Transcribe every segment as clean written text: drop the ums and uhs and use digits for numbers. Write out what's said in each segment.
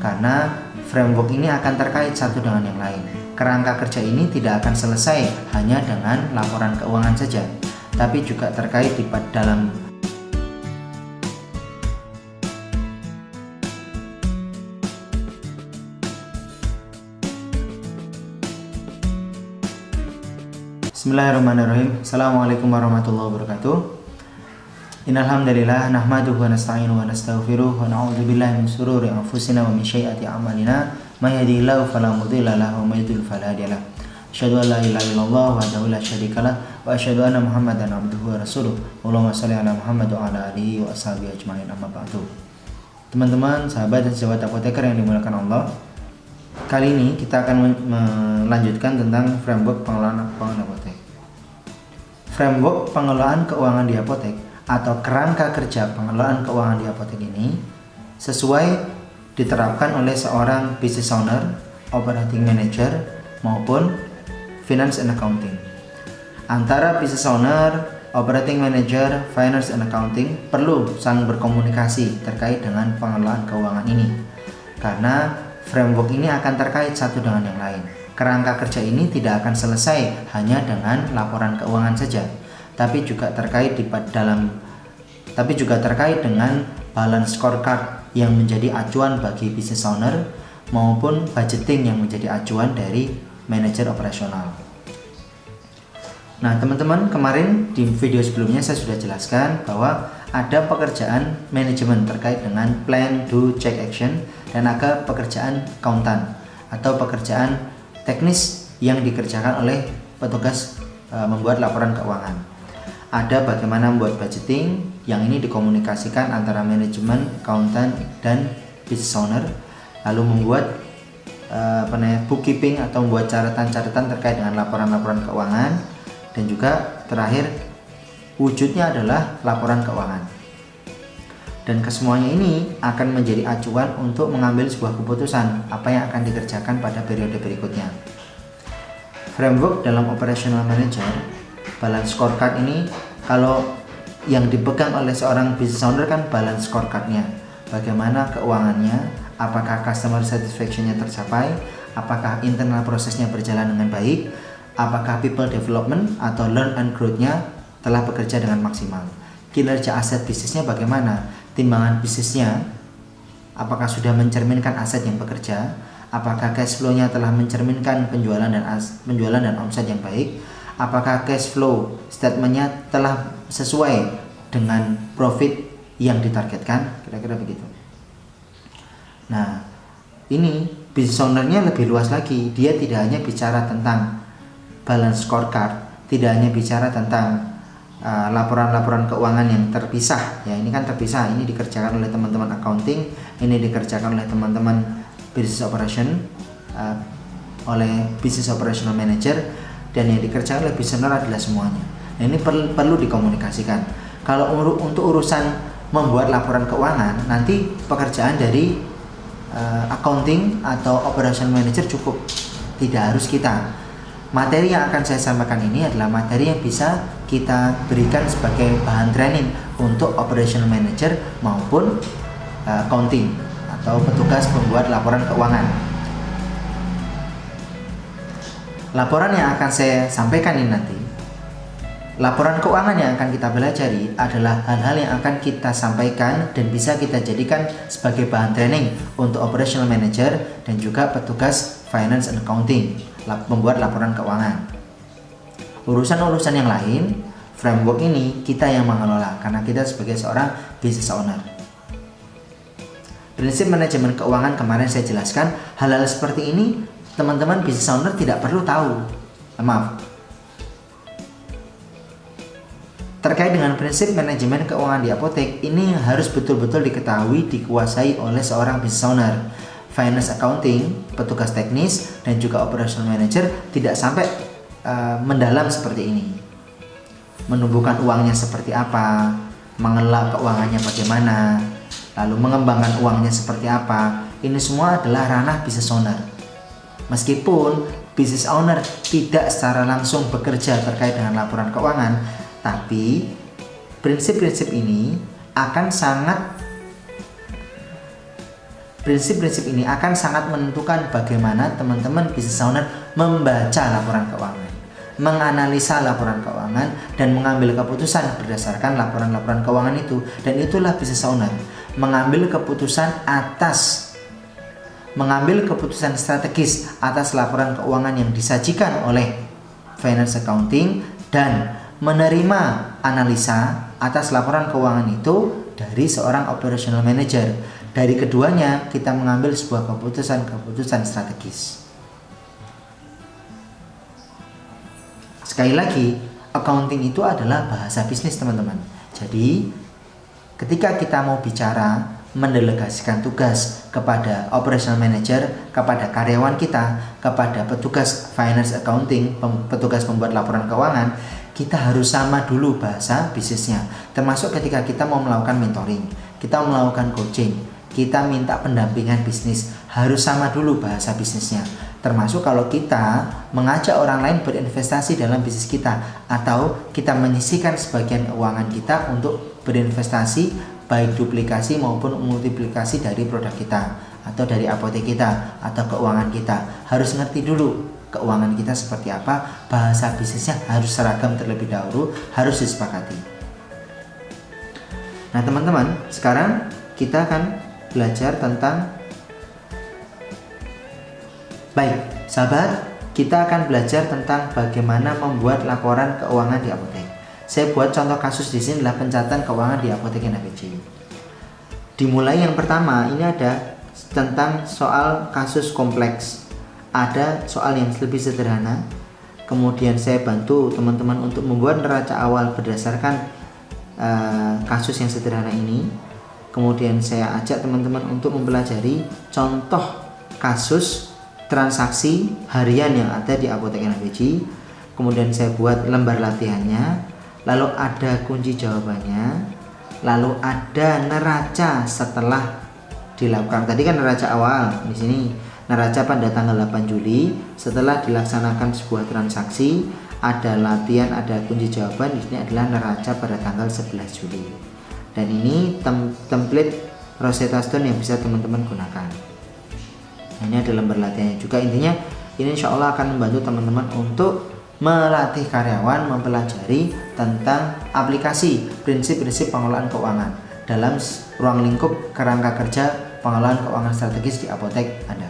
karena framework ini akan terkait satu dengan yang lain. Kerangka kerja ini tidak akan selesai hanya dengan laporan keuangan saja, tapi juga terkait di dalam Bismillahirrahmanirrahim. Assalamualaikum warahmatullahi wabarakatuh. Innal hamdalillah nahmaduhu wa nasta'inuhu wa nastaghfiruh wa na'udzu billahi min shururi anfusina wa min sayyiati a'malina may yahdihillahu fala mudilla lahu wa may yudlil fala hadiya lahu. Asyhadu an la ilaha illallah wahdahu la syarikalah wa asyhadu anna Muhammadan abduhu wa rasuluh. Allahumma shalli ala Muhammad wa ala alihi wa ashabihi ajmain, amma ba'du. Teman-teman, sahabat dan sahabat apoteker yang dimuliakan Allah, kali ini kita akan melanjutkan tentang framework pengelolaan keuangan apotek. Framework pengelolaan keuangan di apotek atau kerangka kerja pengelolaan keuangan di apotek ini sesuai diterapkan oleh seorang business owner, operating manager, maupun finance and accounting. Antara business owner, operating manager, finance and accounting perlu saling berkomunikasi terkait dengan pengelolaan keuangan ini, karena framework ini akan terkait satu dengan yang lain. Kerangka kerja ini tidak akan selesai hanya dengan laporan keuangan saja, tapi juga terkait dengan balance scorecard yang menjadi acuan bagi business owner maupun budgeting yang menjadi acuan dari manajer operasional. Nah, teman-teman, kemarin di video sebelumnya saya sudah jelaskan bahwa ada pekerjaan manajemen terkait dengan plan, do, check, action, dan ada pekerjaan accountant atau pekerjaan teknis yang dikerjakan oleh petugas membuat laporan keuangan. Ada bagaimana membuat budgeting, yang ini dikomunikasikan antara manajemen, accountant, dan business owner, lalu membuat bookkeeping atau membuat catatan-catatan terkait dengan laporan-laporan keuangan, dan juga terakhir wujudnya adalah laporan keuangan. Dan kesemuanya ini akan menjadi acuan untuk mengambil sebuah keputusan apa yang akan dikerjakan pada periode berikutnya. Framework dalam operational manager, balance scorecard ini, kalau yang dipegang oleh seorang business owner kan balance scorecardnya, bagaimana keuangannya, apakah customer satisfaction-nya tercapai, apakah internal prosesnya berjalan dengan baik, apakah people development atau learn and growth-nya telah bekerja dengan maksimal, kinerja aset bisnisnya bagaimana, timbangan bisnisnya apakah sudah mencerminkan aset yang bekerja, apakah cash flow-nya telah mencerminkan penjualan dan omset yang baik, apakah cash flow statement-nya telah sesuai dengan profit yang ditargetkan, kira-kira begitu. Nah, ini business owner-nya lebih luas lagi. Dia tidak hanya bicara tentang balance scorecard, tidak hanya bicara tentang laporan-laporan keuangan yang terpisah. Ya, ini kan terpisah. Ini dikerjakan oleh teman-teman accounting, ini dikerjakan oleh teman-teman business operation, oleh business operational manager, dan yang dikerjakan oleh business owner adalah semuanya. Nah, ini perlu dikomunikasikan. Kalau untuk urusan membuat laporan keuangan, nanti pekerjaan dari accounting atau operational manager cukup, tidak harus kita. Materi yang akan saya sampaikan ini adalah materi yang bisa kita berikan sebagai bahan training untuk operational manager maupun accounting atau petugas pembuat laporan keuangan. Laporan yang akan saya sampaikan ini nanti, laporan keuangan yang akan kita pelajari adalah hal-hal yang akan kita sampaikan dan bisa kita jadikan sebagai bahan training untuk operational manager dan juga petugas finance and accounting membuat laporan keuangan. Urusan-urusan yang lain, framework ini kita yang mengelola karena kita sebagai seorang business owner. Prinsip manajemen keuangan kemarin saya jelaskan, hal-hal seperti ini teman-teman business owner tidak perlu tahu. Terkait dengan prinsip manajemen keuangan di apotek, ini harus betul-betul diketahui, dikuasai oleh seorang business owner. Finance accounting, petugas teknis, dan juga operational manager tidak sampai mendalam seperti ini. Menumbuhkan uangnya seperti apa, mengelola keuangannya bagaimana, lalu mengembangkan uangnya seperti apa. Ini semua adalah ranah business owner. Meskipun business owner tidak secara langsung bekerja terkait dengan laporan keuangan, tapi prinsip-prinsip ini akan sangat Prinsip-prinsip ini akan sangat menentukan bagaimana teman-teman business owner membaca laporan keuangan, menganalisa laporan keuangan, dan mengambil keputusan berdasarkan laporan-laporan keuangan itu. Dan itulah business owner mengambil keputusan strategis atas laporan keuangan yang disajikan oleh finance accounting dan menerima analisa atas laporan keuangan itu dari seorang operational manager. Dari keduanya kita mengambil sebuah keputusan strategis. Sekali lagi, accounting itu adalah bahasa bisnis, teman-teman. Jadi ketika kita mau bicara mendelegasikan tugas kepada operational manager, kepada karyawan kita, kepada petugas finance accounting, petugas pembuat laporan keuangan, kita harus sama dulu bahasa bisnisnya. Termasuk ketika kita mau melakukan mentoring, kita melakukan coaching, kita minta pendampingan bisnis, harus sama dulu bahasa bisnisnya. Termasuk kalau kita mengajak orang lain berinvestasi dalam bisnis kita, atau kita menyisihkan sebagian keuangan kita untuk berinvestasi, baik duplikasi maupun multiplikasi dari produk kita, atau dari apotek kita, atau keuangan kita. Harus ngerti dulu keuangan kita seperti apa, bahasa bisnisnya harus seragam terlebih dahulu, harus disepakati. Nah teman-teman, sekarang kita akan belajar tentang, baik sahabat, kita akan belajar tentang bagaimana membuat laporan keuangan di apotek. Saya buat contoh kasus di sini adalah pencatatan keuangan di apotek NABC. Dimulai yang pertama, ini ada tentang soal kasus kompleks. Ada soal yang lebih sederhana. Kemudian saya bantu teman-teman untuk membuat neraca awal berdasarkan kasus yang sederhana ini. Kemudian saya ajak teman-teman untuk mempelajari contoh kasus transaksi harian yang ada di apotek NABC. Kemudian saya buat lembar latihannya, lalu ada kunci jawabannya, lalu ada neraca setelah dilakukan. Tadi kan neraca awal, di sini neraca pada tanggal 8 Juli setelah dilaksanakan sebuah transaksi, ada latihan, ada kunci jawaban. Di sini adalah neraca pada tanggal 11 Juli. Dan ini template Rosetta Stone yang bisa teman-teman gunakan. Ini ada lembar latihannya juga. Intinya ini insya Allah akan membantu teman-teman untuk melatih karyawan mempelajari tentang aplikasi prinsip-prinsip pengelolaan keuangan dalam ruang lingkup kerangka kerja pengelolaan keuangan strategis di apotek Anda.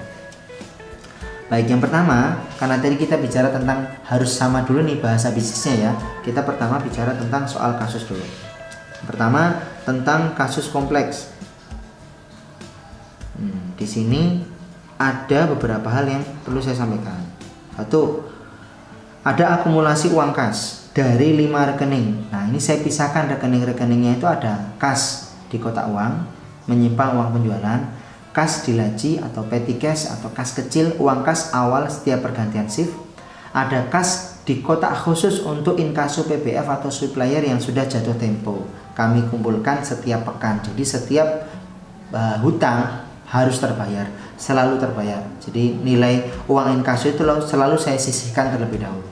Baik, yang pertama, karena tadi kita bicara tentang harus sama dulu nih bahasa bisnisnya ya. Kita pertama bicara tentang soal kasus dulu. Pertama, tentang kasus kompleks. Di sini ada beberapa hal yang perlu saya sampaikan. Satu, ada akumulasi uang kas dari 5 rekening. Nah, ini saya pisahkan rekening-rekeningnya. Itu ada kas di kotak uang, menyimpan uang penjualan, kas di laci atau petty cash atau kas kecil, uang kas awal setiap pergantian shift. Ada kas di kotak khusus untuk inkaso PBF atau supplier yang sudah jatuh tempo. Kami kumpulkan setiap pekan. Jadi setiap hutang harus terbayar, selalu terbayar. Jadi nilai uang inkaso itu selalu saya sisihkan terlebih dahulu.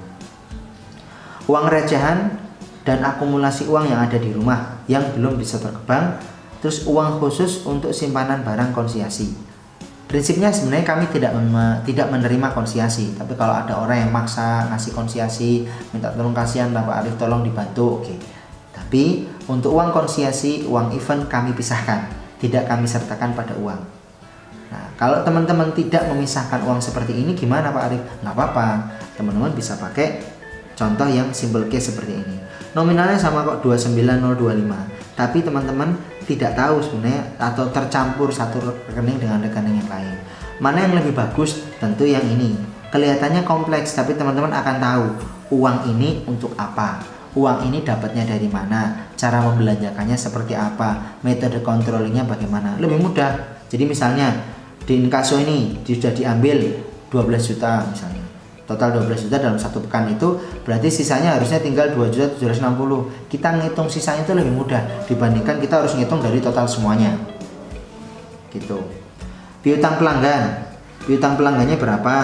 Uang recehan dan akumulasi uang yang ada di rumah yang belum bisa terkembang. Terus uang khusus untuk simpanan barang konsiasi. Prinsipnya sebenarnya kami tidak menerima konsiasi, tapi kalau ada orang yang maksa ngasih konsiasi, minta tolong kasihan Bapak Arif tolong dibantu, oke. Tapi untuk uang konsiasi, uang event kami pisahkan, tidak kami sertakan pada uang. Nah, kalau teman-teman tidak memisahkan uang seperti ini gimana Pak Arif? Nggak apa-apa, teman-teman bisa pakai contoh yang simple case seperti ini. Nominalnya sama kok, 29025, tapi teman-teman tidak tahu sebenarnya atau tercampur satu rekening dengan rekening yang lain. Mana yang lebih bagus? Tentu yang ini. Kelihatannya kompleks, tapi teman-teman akan tahu uang ini untuk apa, uang ini dapatnya dari mana, cara membelanjakannya seperti apa, metode controllingnya bagaimana. Lebih mudah. Jadi misalnya di inkaso ini sudah diambil 12 juta misalnya, total 12 juta dalam satu pekan, itu berarti sisanya harusnya tinggal 2.760. Kita ngitung sisanya itu lebih mudah dibandingkan kita harus ngitung dari total semuanya gitu. Piutang pelanggan, piutang pelanggannya berapa,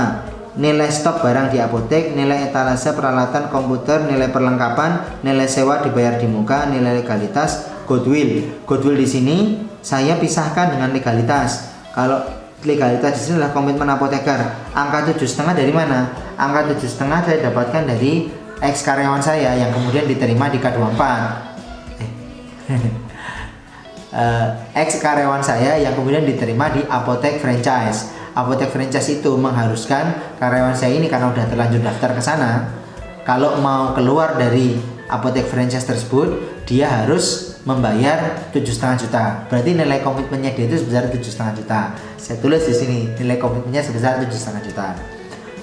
nilai stok barang di apotek, nilai etalase peralatan komputer, nilai perlengkapan, nilai sewa dibayar di muka, nilai legalitas, goodwill. Goodwill di sini saya pisahkan dengan legalitas. Kalau legalitas di sini adalah komitmen apoteker. Angka 7,5 dari mana? Angka 7,5 saya dapatkan dari ex karyawan saya yang kemudian diterima di K24. Ex karyawan saya yang kemudian diterima di apotek franchise. Apotek franchise itu mengharuskan karyawan saya ini karena udah terlanjur daftar ke sana, kalau mau keluar dari apotek franchise tersebut, dia harus membayar 7,5 juta. Berarti nilai komitmennya dia itu sebesar 7,5 juta. Saya tulis di sini nilai komitmennya sebesar 7,5 juta.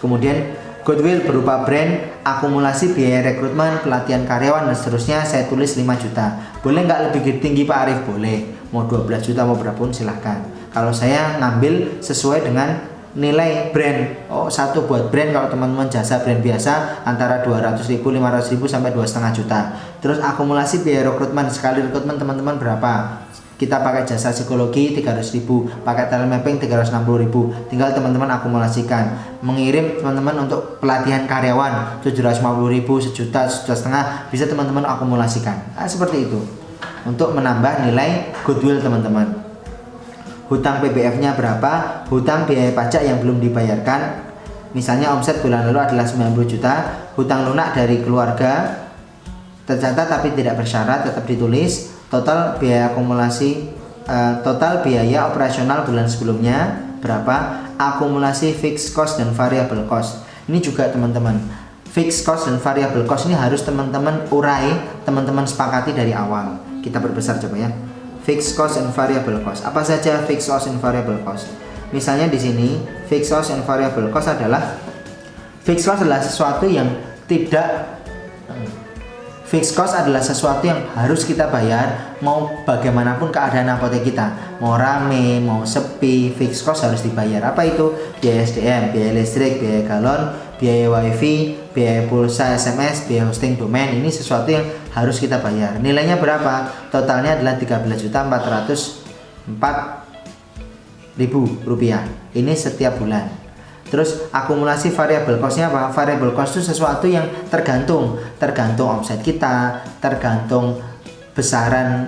Kemudian goodwill berupa brand, akumulasi biaya rekrutmen, pelatihan karyawan dan seterusnya saya tulis 5 juta. Boleh nggak lebih tinggi Pak Arif? Boleh. Mau 12 juta mau berapapun silahkan. Kalau saya ngambil sesuai dengan nilai brand. Satu buat brand, kalau teman-teman jasa brand biasa antara 200.000, 500.000 sampai 2,5 juta. Terus akumulasi biaya rekrutmen, sekali rekrutmen teman-teman berapa? Kita pakai jasa psikologi 300.000, pakai talent mapping 360.000. Tinggal teman-teman akumulasikan. Mengirim teman-teman untuk pelatihan karyawan 750.000, 1 juta, 1,5 juta, bisa teman-teman akumulasikan. Seperti itu. Untuk menambah nilai goodwill teman-teman. Hutang PBF-nya berapa? Hutang biaya pajak yang belum dibayarkan. Misalnya omset bulan lalu adalah 90 juta. Hutang lunak dari keluarga tercatat tapi tidak bersyarat, tetap ditulis. Total biaya akumulasi, total biaya operasional bulan sebelumnya berapa? Akumulasi fixed cost dan variable cost. Ini juga teman-teman, fixed cost dan variable cost ini harus teman-teman urai, teman-teman sepakati dari awal. Kita perbesar coba ya. Fixed cost and variable cost. Apa saja fixed cost and variable cost? Misalnya di sini fixed cost and variable cost adalah, fixed cost adalah sesuatu yang tidak, fixed cost adalah sesuatu yang harus kita bayar mau bagaimanapun keadaan apotek kita. Mau rame, mau sepi, fixed cost harus dibayar. Apa itu? Biaya SDM, biaya listrik, biaya galon, biaya wifi, biaya pulsa SMS, biaya hosting domain. Ini sesuatu yang harus kita bayar. Nilainya berapa? Totalnya adalah 13.404.000 rupiah. Ini setiap bulan. Terus akumulasi variable costnya apa? Variable cost itu sesuatu yang tergantung omset kita, tergantung besaran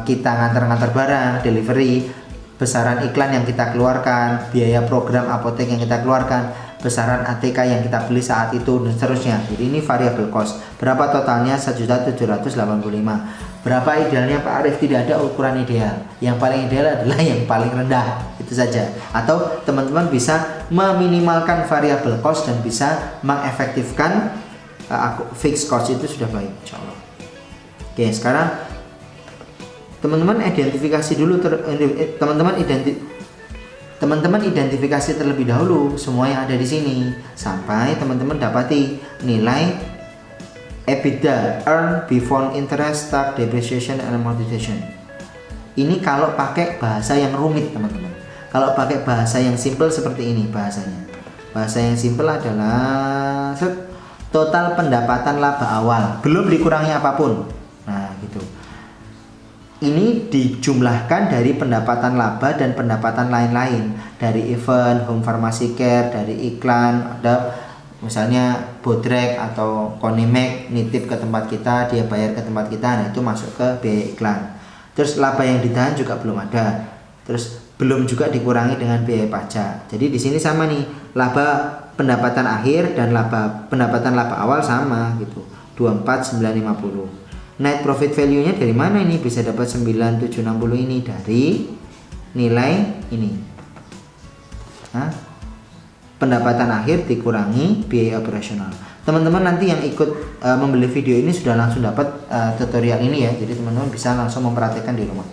kita ngantar-ngantar barang, delivery, besaran iklan yang kita keluarkan, biaya program apotek yang kita keluarkan, besaran ATK yang kita beli saat itu dan seterusnya. Jadi ini variable cost. Berapa totalnya? 1.785. Berapa idealnya Pak Arif? Tidak ada ukuran ideal. Yang paling ideal adalah yang paling rendah. Itu saja. Atau teman-teman bisa meminimalkan variable cost dan bisa mengefektifkan fixed cost, itu sudah baik insyaallah. Oke, sekarang teman-teman identifikasi dulu teman-teman identifikasi terlebih dahulu semua yang ada di sini sampai teman-teman dapati nilai EBITDA, earn before interest, tax, depreciation, and amortization. Ini kalau pakai bahasa yang rumit teman-teman. Kalau pakai bahasa yang simple seperti ini bahasanya. Bahasa yang simple adalah total pendapatan laba awal belum dikurangi apapun. Nah, gitu. Ini dijumlahkan dari pendapatan laba dan pendapatan lain-lain, dari event, home pharmacy care, dari iklan, ada misalnya Bodrek atau Konimek nitip ke tempat kita, dia bayar ke tempat kita, nah itu masuk ke biaya iklan. Terus laba yang ditahan juga belum ada. Terus belum juga dikurangi dengan biaya pajak. Jadi di sini sama nih, laba pendapatan akhir dan pendapatan laba awal sama gitu. 24.950. Net profit value-nya dari mana ini? Bisa dapat 9.760 ini dari nilai ini. Pendapatan akhir dikurangi biaya operasional. Teman-teman nanti yang ikut membeli video ini sudah langsung dapat tutorial ini ya. Jadi teman-teman bisa langsung mempraktikkan di rumah.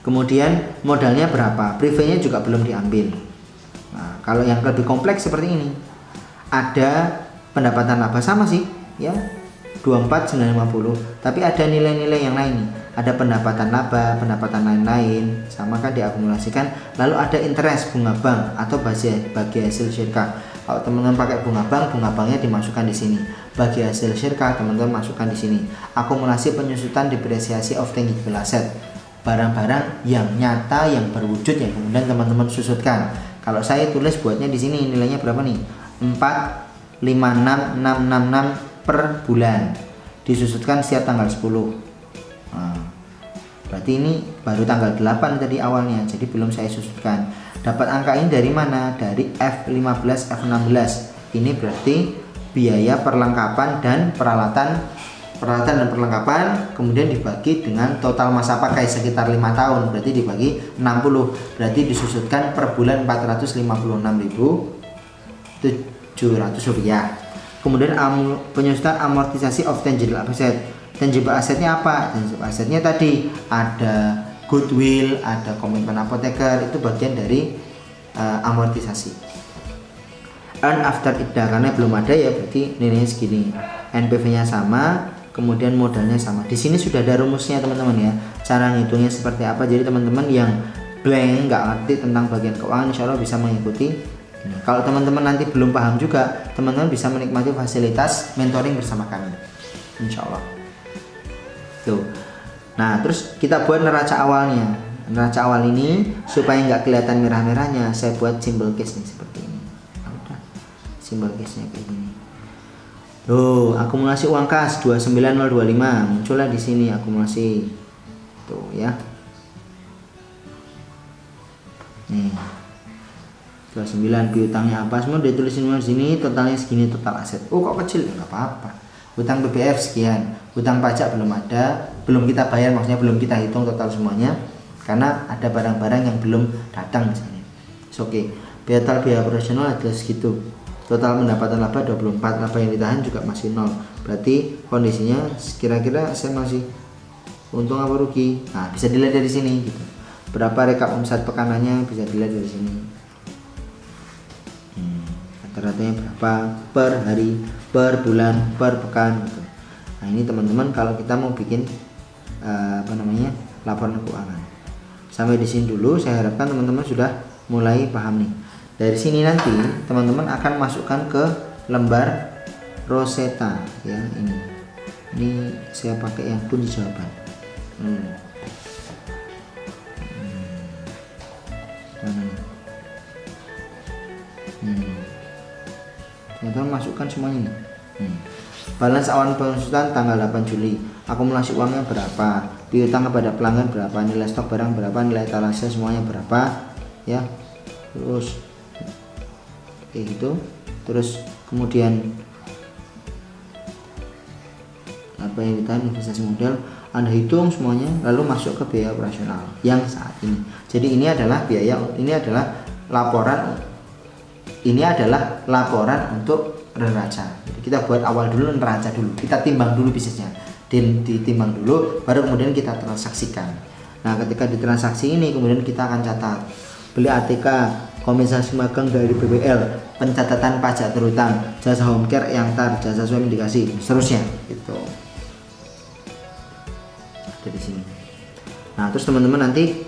Kemudian modalnya berapa? Preview-nya juga belum diambil. Nah, kalau yang lebih kompleks seperti ini, ada pendapatan laba sama sih, ya. 24.950, tapi ada nilai-nilai yang lain nih. Ada pendapatan laba, pendapatan lain-lain, sama kan diakumulasikan. Lalu ada interest, bunga bank atau bagi hasil syirkah. Kalau teman-teman pakai bunga banknya dimasukkan di sini. Bagi hasil syirkah teman-teman masukkan di sini. Akumulasi penyusutan depresiasi of tangible asset. Barang-barang yang nyata, yang berwujud yang kemudian teman-teman susutkan. Kalau saya tulis buatnya di sini nilainya berapa nih? 456.666 per bulan, disusutkan setiap tanggal 10. Berarti ini baru tanggal 8 tadi awalnya, jadi belum saya susutkan. Dapat angka ini dari mana? Dari F15, F16. Ini berarti biaya perlengkapan dan peralatan dan perlengkapan, kemudian dibagi dengan total masa pakai sekitar 5 tahun, berarti dibagi 60, berarti disusutkan per bulan 456.700 rupiah. Kemudian penyusutan amortisasi of tangible asset. Tangible assetnya apa? Tangible assetnya tadi ada goodwill, ada komitmen apoteker, itu bagian dari amortisasi. Earn after iddah, karena belum ada ya, berarti nilainya segini. NPV-nya sama, kemudian modalnya sama. Di sini sudah ada rumusnya teman-teman ya, cara ngitungnya seperti apa. Jadi teman-teman yang blank, nggak ngerti tentang bagian keuangan, insya Allah bisa mengikuti. Kalau teman-teman nanti belum paham juga, teman-teman bisa menikmati fasilitas mentoring bersama kami, insya Allah. Tuh. Nah, terus kita buat neraca awalnya. Neraca awal ini supaya nggak kelihatan merah-merahnya, saya buat simbol case nih seperti ini. Udah, simbol case-nya kayak gini. Tuh, akumulasi uang kas 29025 muncullah di sini akumulasi. Tuh ya. Nih. 29 piutangnya apa semua ditulisin di sini, totalnya segini, total aset. Oh, kok kecil? Enggak apa-apa. Hutang BPF sekian, hutang pajak belum ada, belum kita bayar, maksudnya belum kita hitung total semuanya karena ada barang-barang yang belum datang misalnya. Oke. Biaya operasional adalah segitu. Total pendapatan laba 24, laba yang ditahan juga masih 0. Berarti kondisinya kira-kira saya masih untung apa rugi. Nah, bisa dilihat dari sini gitu. Berapa rekap omset pekanannya bisa dilihat dari sini. Rata-ratanya berapa per hari, per bulan, per pekan gitu. Nah, ini teman-teman kalau kita mau bikin laporan keuangan. Sampai di sini dulu, saya harapkan teman-teman sudah mulai paham nih. Dari sini nanti teman-teman akan masukkan ke lembar Rosetta ya, ini saya pakai yang kunci jawaban. Mana nih? Teman-teman masukkan semuanya nih. Balance awan pengusutan tanggal 8 Juli, akumulasi uangnya berapa, piutang kepada pelanggan berapa, nilai stok barang berapa, nilai etalase semuanya berapa ya. Terus kayak gitu. Terus kemudian apa yang ditahan, investasi modal Anda hitung semuanya, lalu masuk ke biaya operasional yang saat ini. Jadi ini adalah biaya, ini adalah laporan untuk neraca. Jadi kita buat awal dulu neraca dulu, kita timbang dulu bisnisnya, ditimbang dulu, baru kemudian kita transaksikan. Nah, ketika ditransaksi ini kemudian kita akan catat beli ATK, kompensasi magang dari BPL, pencatatan pajak terutang, jasa home care yang jasa suami dikasih, seterusnya gitu. Dari sini. Nah, terus teman-teman nanti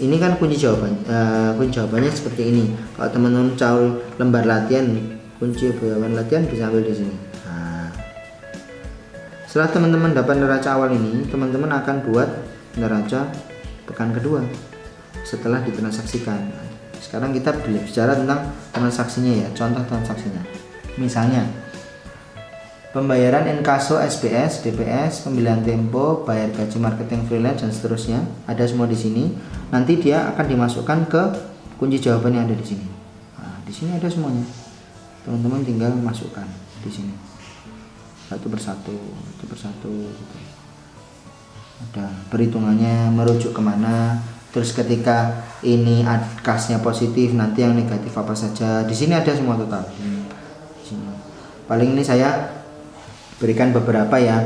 ini kan kunci jawabannya seperti ini. Kalau teman-teman cari lembar latihan, kunci jawaban latihan bisa ambil di sini. Nah, setelah teman-teman dapat neraca awal ini, teman-teman akan buat neraca pekan kedua setelah ditransaksikan. Sekarang kita bicara tentang transaksinya ya, contoh transaksinya. Misalnya pembayaran inkaso SBS, DPS, pembelian tempo, bayar gaji marketing freelance dan seterusnya, ada semua di sini. Nanti dia akan dimasukkan ke kunci jawaban yang ada di sini. Nah, di sini ada semuanya. Teman-teman tinggal masukkan di sini satu persatu gitu. Ada perhitungannya merujuk kemana. Terus ketika ini kasnya positif, nanti yang negatif apa saja. Di sini ada semua total. Di sini. Paling ini saya berikan beberapa ya.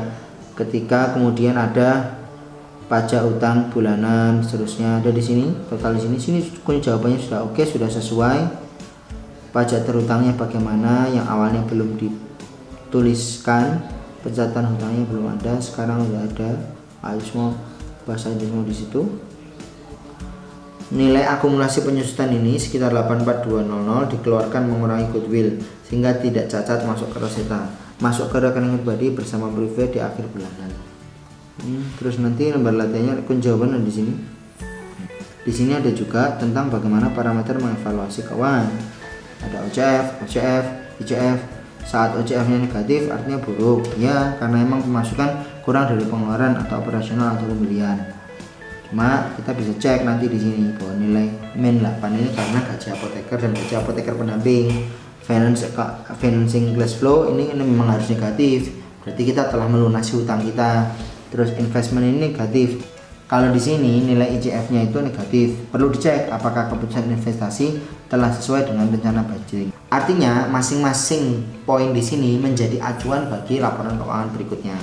Ketika kemudian ada pajak utang bulanan, seterusnya ada di sini. Total di sini kunci jawabannya sudah oke, sudah sesuai. Pajak terutangnya bagaimana? Yang awalnya belum dituliskan, pencatatan hutangnya belum ada, sekarang sudah ada. Ayo semua bahasa semua di situ. Nilai akumulasi penyusutan ini sekitar 84200 dikeluarkan mengurangi goodwill sehingga tidak cacat masuk ke Rosetta, masuk ke rekening pribadi bersama privat di akhir bulanan. Terus nanti lembar latihannya kunci jawaban di sini. Di sini ada juga tentang bagaimana parameter mengevaluasi keuangan. Ada OCF, ICF. Saat OCF-nya negatif artinya buruk ya, karena emang pemasukan kurang dari pengeluaran atau operasional atau pembelian. Cuma kita bisa cek nanti di sini bahwa nilai min 8 ini karena gaji apoteker dan gaji apoteker pendamping. Financing cash flow ini memang harus negatif, berarti kita telah melunasi hutang kita. Terus investment ini negatif. Kalau di sini nilai ICF-nya itu negatif, perlu dicek apakah keputusan investasi telah sesuai dengan rencana budgeting. Artinya masing-masing poin di sini menjadi acuan bagi laporan keuangan berikutnya,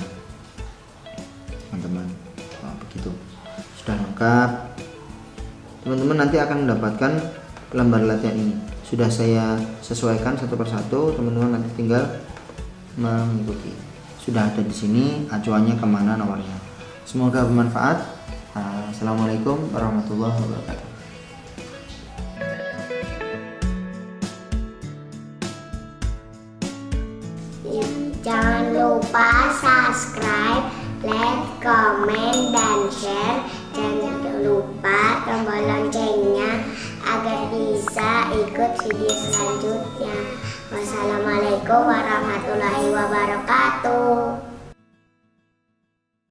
teman-teman. Nah, begitu. Sudah lengkap. Teman-teman nanti akan mendapatkan lembar latihan ini. Sudah saya sesuaikan satu persatu, teman-teman nanti tinggal mengikuti. Sudah ada di sini acuannya kemana nomornya. Semoga bermanfaat. Assalamualaikum warahmatullahi wabarakatuh. Jangan lupa subscribe, like, comment, dan share. Jangan lupa tombol loncengnya agar bisa ikut video selanjutnya. Wassalamualaikum warahmatullahi wabarakatuh.